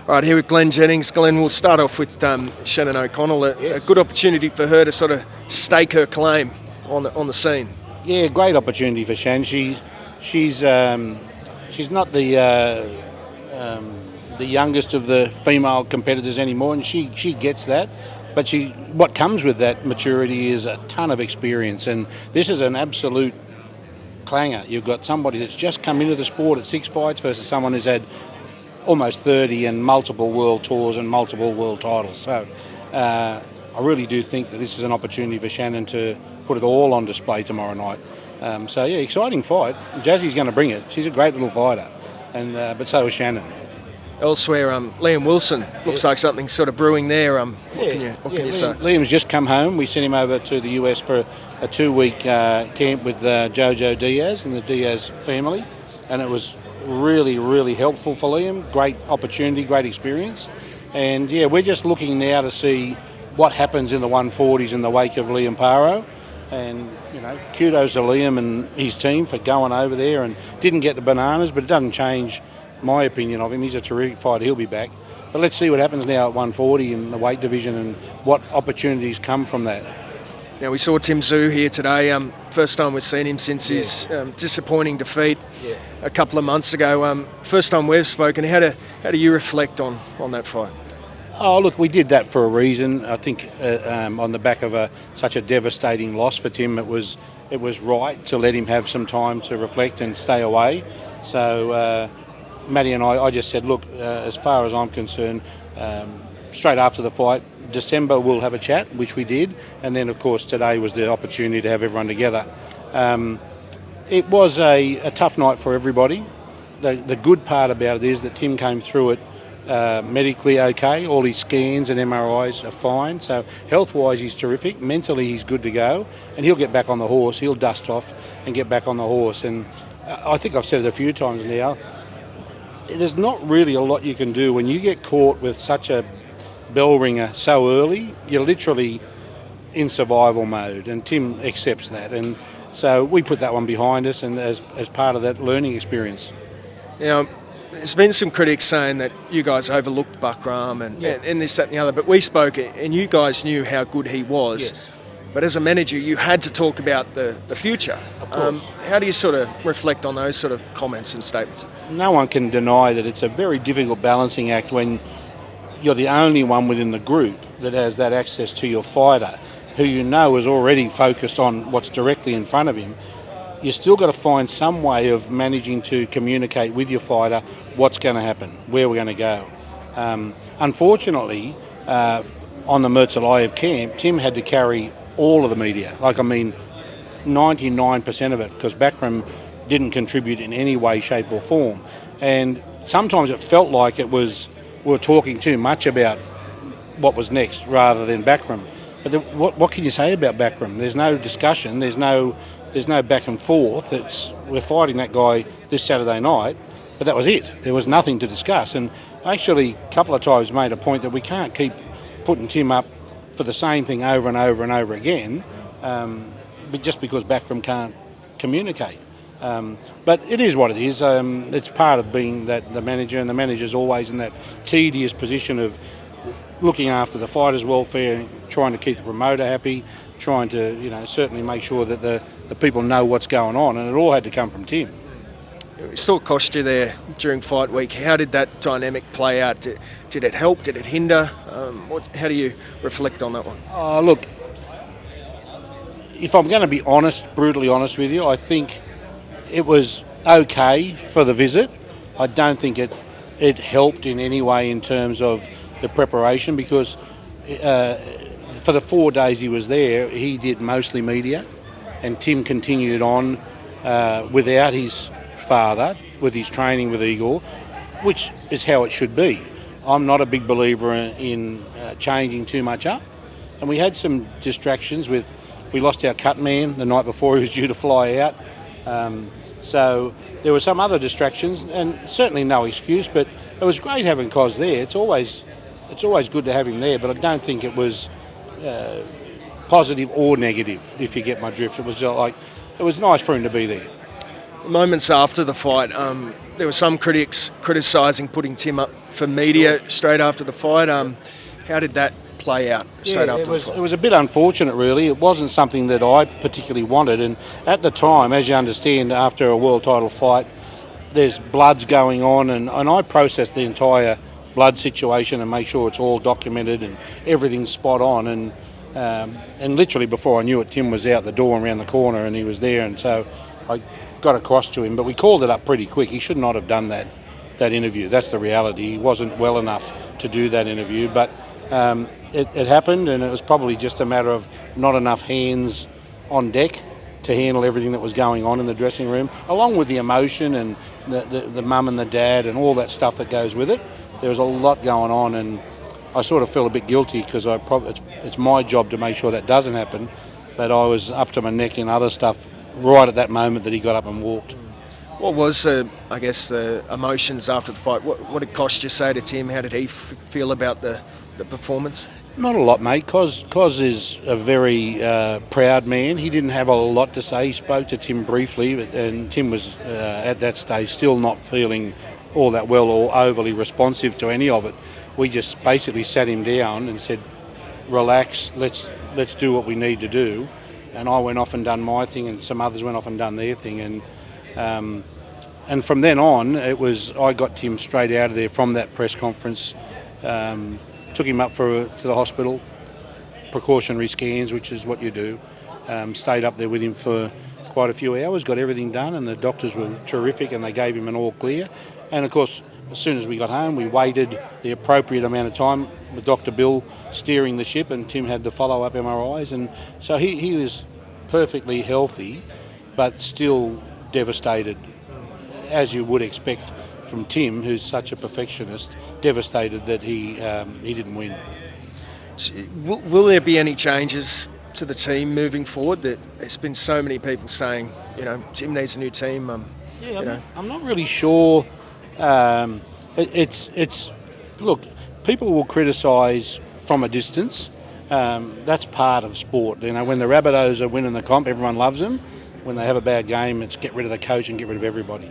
Right, here with Glen Jennings. Glen, we'll start off with Shannon O'Connell. A good opportunity for her to sort of stake her claim on the scene. Yeah, great opportunity for Shan. She's not the youngest of the female competitors anymore, and she gets that. But what comes with that maturity is a ton of experience, and this is an absolute clanger. You've got somebody that's just come into the sport at 6 fights versus someone who's had almost 30 and multiple world tours and multiple world titles. So I really do think that this is an opportunity for Shannon to put it all on display tomorrow night. So yeah, exciting fight. Jazzy's going to bring it. She's a great little fighter, and but so is Shannon. Elsewhere, Liam Wilson looks like something sort of brewing there. What can you say? Liam's just come home. We sent him over to the US for a 2-week camp with Jojo Diaz and the Diaz family, and it was really, really helpful for Liam. Great opportunity, great experience. And yeah, we're just looking now to see what happens in the 140s in the wake of Liam Paro. And, you know, kudos to Liam and his team for going over there and didn't get the bananas, but it doesn't change my opinion of him. He's a terrific fighter. He'll be back. But let's see what happens now at 140 in the weight division and what opportunities come from that. Now, we saw Tim Tszyu here today. First time we've seen him since his disappointing defeat a couple of months ago. First time we've spoken. How do you reflect on that fight? Oh, look, we did that for a reason. I think on the back of such a devastating loss for Tim, it was right to let him have some time to reflect and stay away. So Matty and I just said, look, as far as I'm concerned, straight after the fight, December we'll have a chat, which we did, and then of course today was the opportunity to have everyone together. It was a tough night for everybody. The good part about it is that Tim came through it medically okay. All his scans and MRIs are fine, so health-wise he's terrific. Mentally he's good to go, and he'll get back on the horse. He'll dust off and get back on the horse. And I think I've said it a few times now, there's not really a lot you can do when you get caught with such a bell ringer so early. You're literally in survival mode, and Tim accepts that, and so we put that one behind us, and as part of that learning experience. Now, there's been some critics saying that you guys overlooked Bakhram and this, that and the other, but we spoke and you guys knew how good he was. Yes. But as a manager, you had to talk about the future. How do you sort of reflect on those sort of comments and statements? No one can deny that it's a very difficult balancing act when you're the only one within the group that has that access to your fighter, who you know is already focused on what's directly in front of him. You still got to find some way of managing to communicate with your fighter what's going to happen, where we're going to go. Unfortunately, on the Murtazaliev camp, Tim had to carry all of the media. 99% of it, because Bakhram didn't contribute in any way, shape or form. And sometimes it felt like we were talking too much about what was next rather than Bakhram. But what can you say about Bakhram? There's no discussion. There's no back and forth. We're fighting that guy this Saturday night, but that was it. There was nothing to discuss. And I actually a couple of times made a point that we can't keep putting Tim up for the same thing over and over and over again, but just because Bakhram can't communicate. But it is what it is. It's part of being the manager, and the manager's always in that tedious position of looking after the fighter's welfare, trying to keep the promoter happy, trying to certainly make sure that the people know what's going on, and it all had to come from Tim. We saw Costa there during fight week. How did that dynamic play out? Did it help? Did it hinder? How do you reflect on that one? Look, if I'm going to be honest, brutally honest with you, I think it was okay for the visit. I don't think it helped in any way in terms of the preparation, because for the 4 days he was there, he did mostly media, and Tim continued on without his father, with his training with Igor, which is how it should be. I'm not a big believer in changing too much up, and we had some distractions we lost our cut man the night before he was due to fly out, so there were some other distractions, and certainly no excuse, but it was great having Cos there. It's always good to have him there, but I don't think it was positive or negative, if you get my drift. It was nice for him to be there. Moments after the fight, there were some critics criticising putting Tim up for media straight after the fight. How did that play out straight after the fight? It was a bit unfortunate, really. It wasn't something that I particularly wanted, and at the time, as you understand, after a world title fight, there's bloods going on, and I processed the entire blood situation and make sure it's all documented and everything's spot on. And literally before I knew it, Tim was out the door and around the corner, and he was there, and so I got across to him. But we called it up pretty quick. He should not have done that interview. That's the reality. He wasn't well enough to do that interview, but it happened, and it was probably just a matter of not enough hands on deck to handle everything that was going on in the dressing room, along with the emotion and the mum and the dad and all that stuff that goes with it. There was a lot going on, and I sort of feel a bit guilty because it's my job to make sure that doesn't happen, but I was up to my neck in other stuff right at that moment that he got up and walked. What was, the emotions after the fight? What did Kosh say to Tim? How did he feel about the performance? Not a lot, mate. Koz is a very proud man. He didn't have a lot to say. He spoke to Tim briefly, and Tim was at that stage still not feeling all that well or overly responsive to any of it. We just basically sat him down and said, relax, let's do what we need to do. And I went off and done my thing, and some others went off and done their thing. And from then on, I got Tim straight out of there from that press conference, took him up to the hospital, precautionary scans, which is what you do. Stayed up there with him for quite a few hours, got everything done, and the doctors were terrific, and they gave him an all clear. And of course, as soon as we got home, we waited the appropriate amount of time with Dr. Bill steering the ship, and Tim had the follow-up MRIs, and so he was perfectly healthy, but still devastated, as you would expect from Tim, who's such a perfectionist, devastated that he didn't win. Will there be any changes to the team moving forward? That there's been so many people saying, Tim needs a new team. I'm not really sure. Look, people will criticise from a distance. That's part of sport. When the Rabbitohs are winning the comp, everyone loves them. When they have a bad game, it's get rid of the coach and get rid of everybody.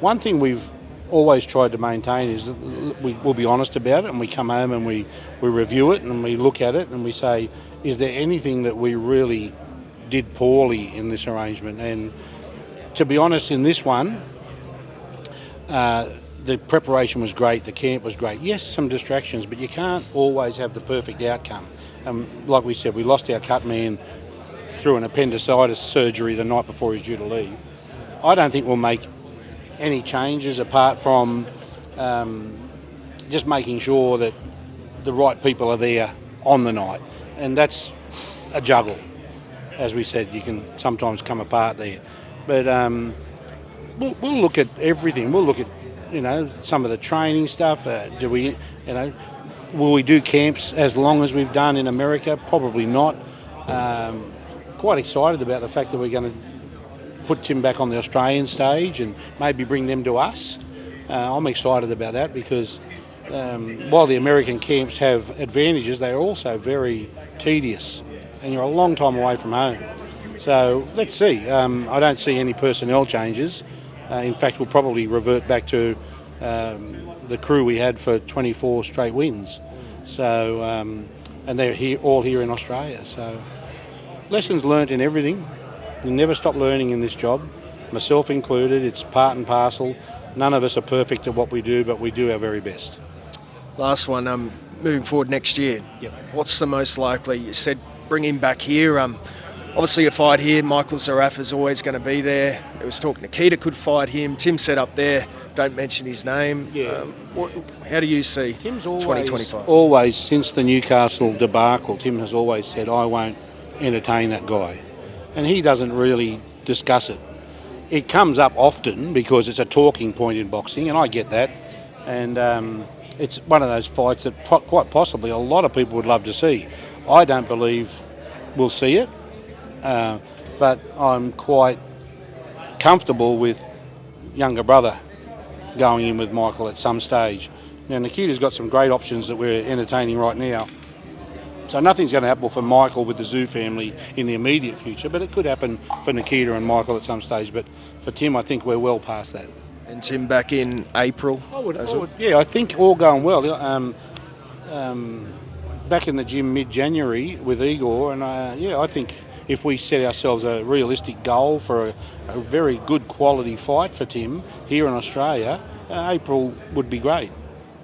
One thing we've always tried to maintain is that we'll be honest about it, and we come home and we review it and we look at it and we say, is there anything that we really did poorly in this arrangement? And to be honest, in this one, the preparation was great, the camp was great. Yes, some distractions, but you can't always have the perfect outcome. Like we said, we lost our cut man through an appendicitis surgery the night before he was due to leave. I don't think we'll make any changes apart from just making sure that the right people are there on the night. And that's a juggle. As we said, you can sometimes come apart there. But we'll look at everything. We'll look at, some of the training stuff. Will we do camps as long as we've done in America? Probably not. Quite excited about the fact that we're going to put Tim back on the Australian stage and maybe bring them to us. I'm excited about that because while the American camps have advantages, they're also very tedious, and you're a long time away from home. So let's see. I don't see any personnel changes. In fact, we'll probably revert back to the crew we had for 24 straight wins. So, and they're all here in Australia. So lessons learnt in everything. You never stop learning in this job, myself included. It's part and parcel. None of us are perfect at what we do, but we do our very best. Last one, moving forward next year, Yep. What's the most likely? You said bring him back here. Obviously a fight here, Michael Zarafa is always going to be there. There was talk Nikita could fight him. Tim said up there, don't mention his name. Yeah. How do you see Tim's 2025? Always, since the Newcastle debacle, Tim has always said, I won't entertain that guy. And he doesn't really discuss it. It comes up often because it's a talking point in boxing, and I get that. And it's one of those fights that quite possibly a lot of people would love to see. I don't believe we'll see it, but I'm quite comfortable with younger brother going in with Michael at some stage. Now, Nikita's got some great options that we're entertaining right now. So nothing's going to happen for Michael with the Tszyu family in the immediate future, but it could happen for Nikita and Michael at some stage. But for Tim, I think we're well past that. And Tim back in April. I think all going well. Back in the gym mid-January with Igor, and I think if we set ourselves a realistic goal for a very good quality fight for Tim here in Australia, April would be great.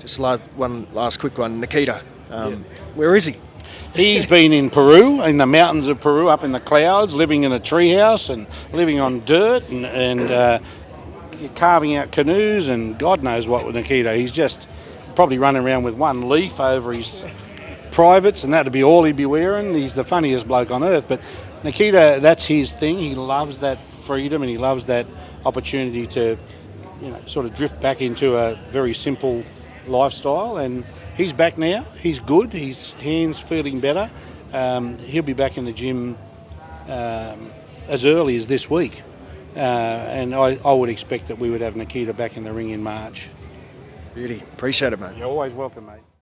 Just one last quick one. Nikita, where is he? He's been in Peru, in the mountains of Peru, up in the clouds, living in a treehouse and living on dirt and carving out canoes and God knows what with Nikita. He's just probably running around with one leaf over his privates, and that'd be all he'd be wearing. He's the funniest bloke on earth. But Nikita, that's his thing. He loves that freedom and he loves that opportunity to, sort of drift back into a very simple lifestyle. And he's back now. He's good. His hand's feeling better. He'll be back in the gym as early as this week. And I would expect that we would have Nikita back in the ring in March. Beauty. Appreciate it, mate. You're always welcome, mate.